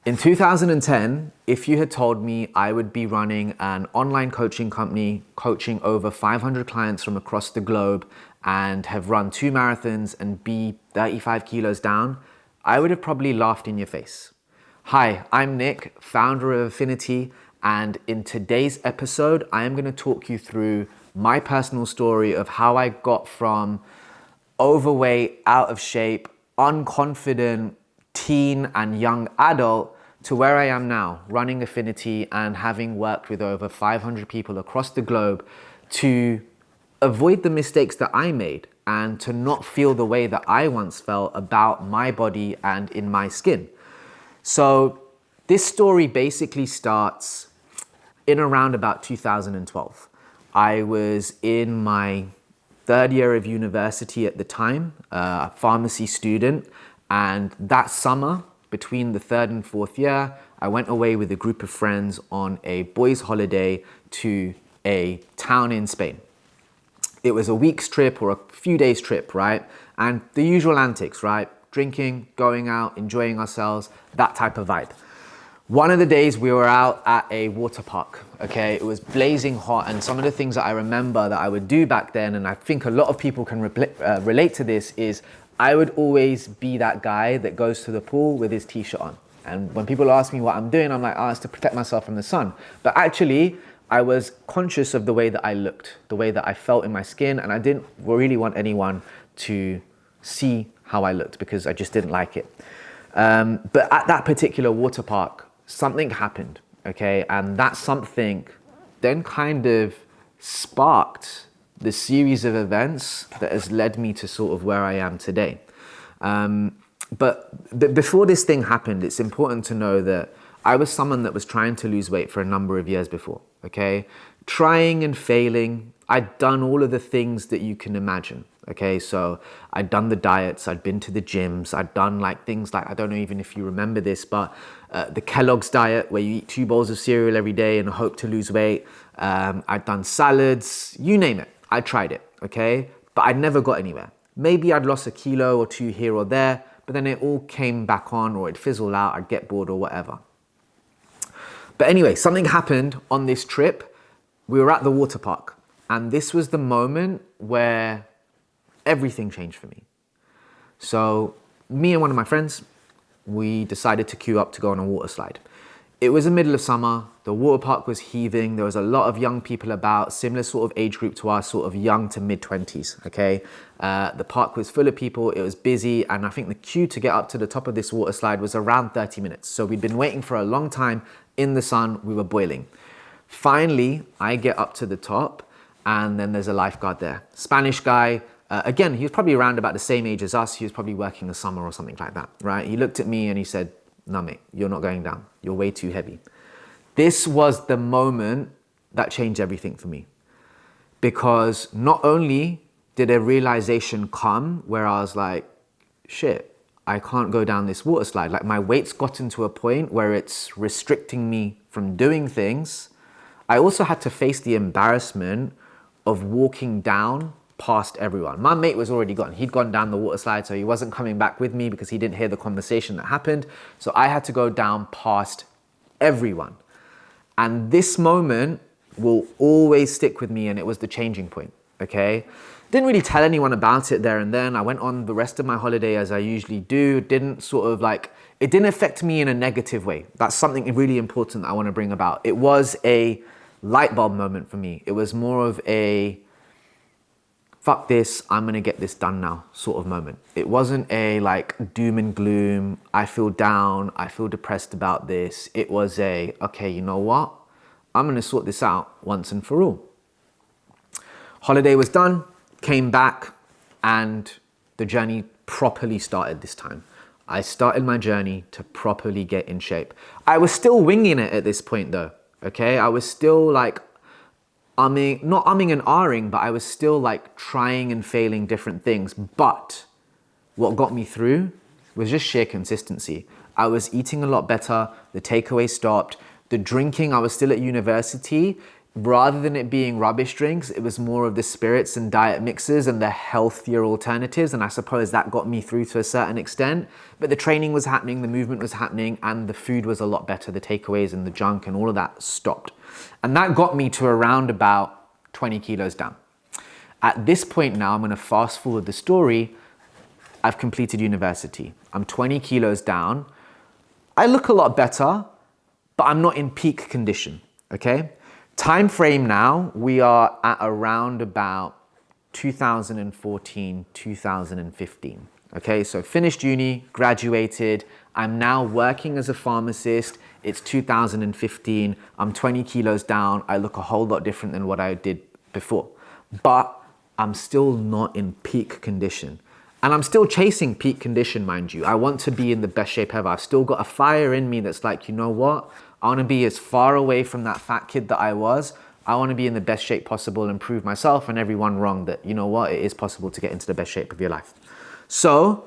In 2010, if you had told me I would be running an online coaching company, coaching over 500 clients from across the globe and have run 2 marathons and be 35 kilos down, I would have probably laughed in your face. Hi, I'm Nick, founder of Affinity, and in today's episode, I am going to talk you through my personal story of how I got from overweight, out of shape, unconfident teen and young adult to where I am now, running Affinity and having worked with over 500 people across the globe to avoid the mistakes that I made and to not feel the way that I once felt about my body and in my skin. So this story basically starts in around about 2012. I was in my 3rd year of university at the time, a pharmacy student, and that summer, between the 3rd and 4th year, I went away with a group of friends on a boys' holiday to a town in Spain. It was a week's trip or a few days trip, right? And the usual antics, right? Drinking, going out, enjoying ourselves, that type of vibe. One of the days we were out at a water park, okay? It was blazing hot, and some of the things that I remember that I would do back then, and I think a lot of people can relate to this, is I would always be that guy that goes to the pool with his t-shirt on. And when people ask me what I'm doing, I'm like, oh, it's to protect myself from the sun. But actually, I was conscious of the way that I looked, the way that I felt in my skin, and I didn't really want anyone to see how I looked because I just didn't like it. But at that particular water park, something happened, okay? And that something then kind of sparked the series of events that has led me to sort of where I am today. But before this thing happened, it's important to know that I was someone that was trying to lose weight for a number of years before, okay? Trying and failing. I'd done all of the things that you can imagine, okay? So I'd done the diets, I'd been to the gyms, I'd done like things like, I don't know even if you remember this, but the 𝐾𝐨𝐧'𝐭 diet where you eat 2 bowls of cereal every day and hope to lose weight. I'd done salads, you name it. I tried it, okay? But I'd never got anywhere. Maybe I'd lost a kilo or 2 here or there, but then it all came back on or it'd fizzle out, I'd get bored or whatever. But anyway, something happened on this trip. We were at the water park, and this was the moment where everything changed for me. So me and one of my friends, we decided to queue up to go on a water slide. It was the middle of summer, the water park was heaving, there was a lot of young people about, similar sort of age group to us, sort of young to mid-20s, okay? The park was full of people, it was busy, and I think the queue to get up to the top of this water slide was around 30 minutes. So we'd been waiting for a long time in the sun, we were boiling. Finally, I get up to the top, and then there's a lifeguard there. Spanish guy, again, he was probably around about the same age as us, he was probably working the summer or something like that, right? He looked at me and he said, "No, mate, you're not going down. You're way too heavy." This was the moment that changed everything for me. Because not only did a realization come where I was like, shit, I can't go down this water slide. Like my weight's gotten to a point where it's restricting me from doing things. I also had to face the embarrassment of walking down past everyone. My mate was already gone. He'd gone down the water slide, so he wasn't coming back with me because he didn't hear the conversation that happened. So I had to go down past everyone. And this moment will always stick with me, and it was the changing point, okay? Didn't really tell anyone about it there and then. I went on the rest of my holiday as I usually do. Didn't sort of like, it didn't affect me in a negative way. That's something really important that I want to bring about. It was a light bulb moment for me. It was more of a, fuck this, I'm gonna get this done now sort of moment. It wasn't a like doom and gloom, I feel down, I feel depressed about this. It was a, okay, you know what? I'm gonna sort this out once and for all. Holiday was done, came back, and the journey properly started this time. I started my journey to properly get in shape. I was still winging it at this point though, okay? I was still like, not umming and ahhing, but I was still like trying and failing different things. But what got me through was just sheer consistency. I was eating a lot better. The takeaway stopped. The drinking, I was still at university. rather than it being rubbish drinks, it was more of the spirits and diet mixes and the healthier alternatives. And I suppose that got me through to a certain extent. But the training was happening, the movement was happening, and the food was a lot better. The takeaways and the junk and all of that stopped. And that got me to around about 20 kilos down. At this point now, I'm going to fast forward the story. I've completed university. I'm 20 kilos down. I look a lot better, but I'm not in peak condition, okay? Time frame now, we are at around about 2014, 2015. Okay, so finished uni, graduated. I'm now working as a pharmacist. It's 2015. I'm 20 kilos down. I look a whole lot different than what I did before. But I'm still not in peak condition. And I'm still chasing peak condition, mind you. I want to be in the best shape ever. I've still got a fire in me that's like, you know what? I want to be as far away from that fat kid that I was. I want to be in the best shape possible and prove myself and everyone wrong that, you know what, it is possible to get into the best shape of your life. So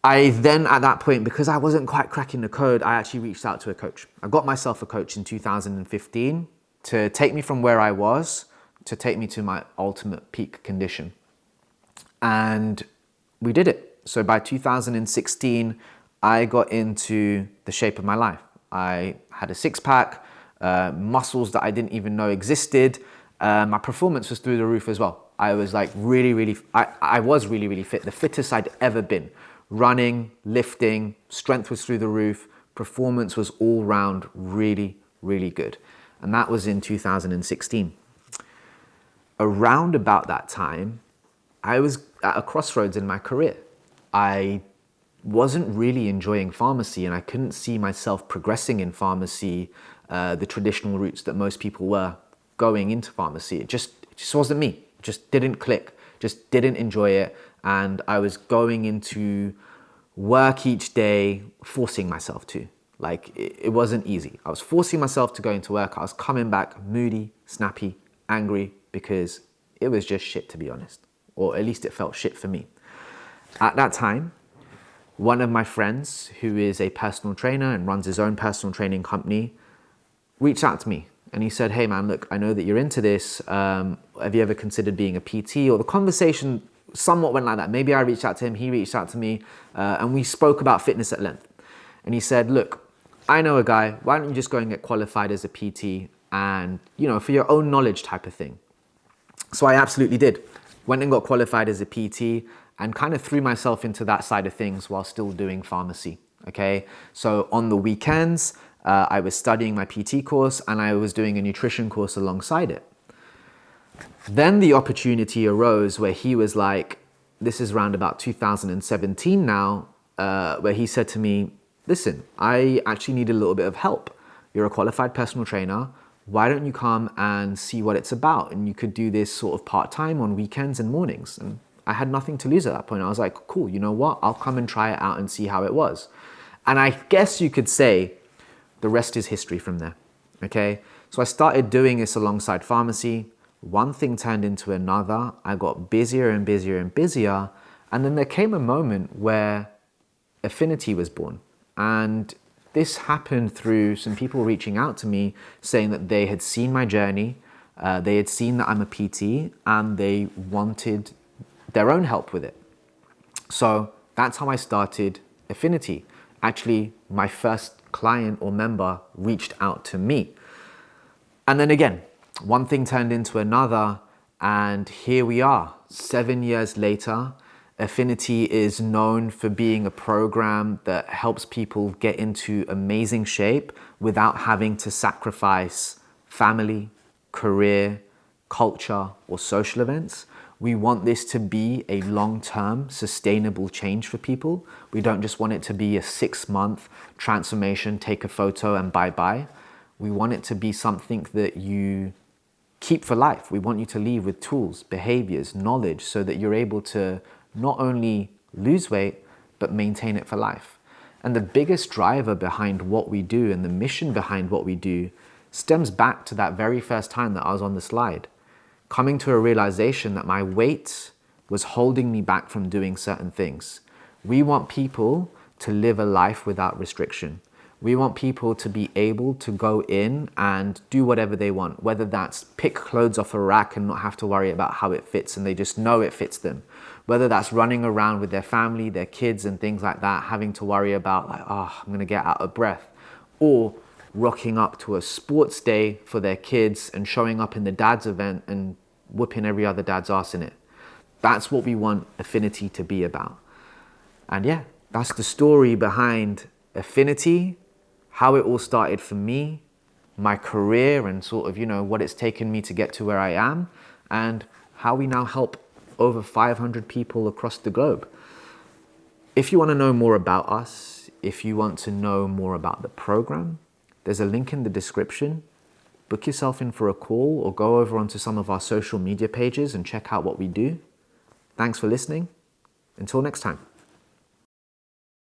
I then, at that point, because I wasn't quite cracking the code, I actually reached out to a coach. I got myself a coach in 2015 to take me from where I was to take me to my ultimate peak condition. And we did it. So by 2016, I got into the shape of my life. I had a six-pack, muscles that I didn't even know existed. My performance was through the roof as well. I was like I was really fit, the fittest I'd ever been. Running, lifting, strength was through the roof. Performance was all round really good. And that was in 2016. Around about that time, I was at a crossroads in my career. I wasn't really enjoying pharmacy and I couldn't see myself progressing in pharmacy, the traditional routes that most people were going into pharmacy. It just wasn't me. It just didn't click, just didn't enjoy it. And I was going into work each day, forcing myself to. Like, it wasn't easy. I was forcing myself to go into work. I was coming back moody, snappy, angry, because it was just shit, to be honest. Or at least it felt shit for me. At that time, one of my friends, who is a personal trainer and runs his own personal training company, reached out to me and he said, hey man, look, I know that you're into this. Have you ever considered being a PT? Or the conversation somewhat went like that. Maybe I reached out to him, he reached out to me, and we spoke about fitness at length. And he said, look, I know a guy, why don't you just go and get qualified as a PT and, you know, for your own knowledge type of thing. So I absolutely did. Went and got qualified as a PT and kind of threw myself into that side of things while still doing pharmacy, okay? So on the weekends, I was studying my PT course and I was doing a nutrition course alongside it. Then the opportunity arose where he was like, this is around about 2017 now, where he said to me, listen, I actually need a little bit of help. You're a qualified personal trainer. Why don't you come and see what it's about? And you could do this sort of part-time on weekends and mornings. And I had nothing to lose at that point. I was like, cool, you know what? I'll come and try it out and see how it was. And I guess you could say the rest is history from there, okay? So I started doing this alongside pharmacy. One thing turned into another. I got busier and busier and busier. And then there came a moment where Affinity was born. And this happened through some people reaching out to me saying that they had seen my journey, they had seen that I'm a PT, and they wanted their own help with it. So that's how I started Affinity. Actually, my first client or member reached out to me. And then again, one thing turned into another, and here we are, 7 years later. Affinity is known for being a program that helps people get into amazing shape without having to sacrifice family, career, culture, or social events. We want this to be a long-term, sustainable change for people. We don't just want it to be a 6-month transformation, take a photo and bye-bye. We want it to be something that you keep for life. We want you to leave with tools, behaviors, knowledge, so that you're able to not only lose weight, but maintain it for life. And the biggest driver behind what we do and the mission behind what we do stems back to that very first time that I was on the slide, coming to a realization that my weight was holding me back from doing certain things. We want people to live a life without restriction. We want people to be able to go in and do whatever they want, whether that's pick clothes off a rack and not have to worry about how it fits and they just know it fits them. Whether that's running around with their family, their kids and things like that, having to worry about like, oh, I'm gonna get out of breath. Or rocking up to a sports day for their kids and showing up in the dad's event and whooping every other dad's ass in it. That's what we want Affinity to be about. And yeah, that's the story behind Affinity, how it all started for me, my career and sort of, you know, what it's taken me to get to where I am, and how we now help over 500 people across the globe. If you want to know more about us, if you want to know more about the program, there's a link in the description. Book yourself in for a call or go over onto some of our social media pages and check out what we do. Thanks for listening. Until next time.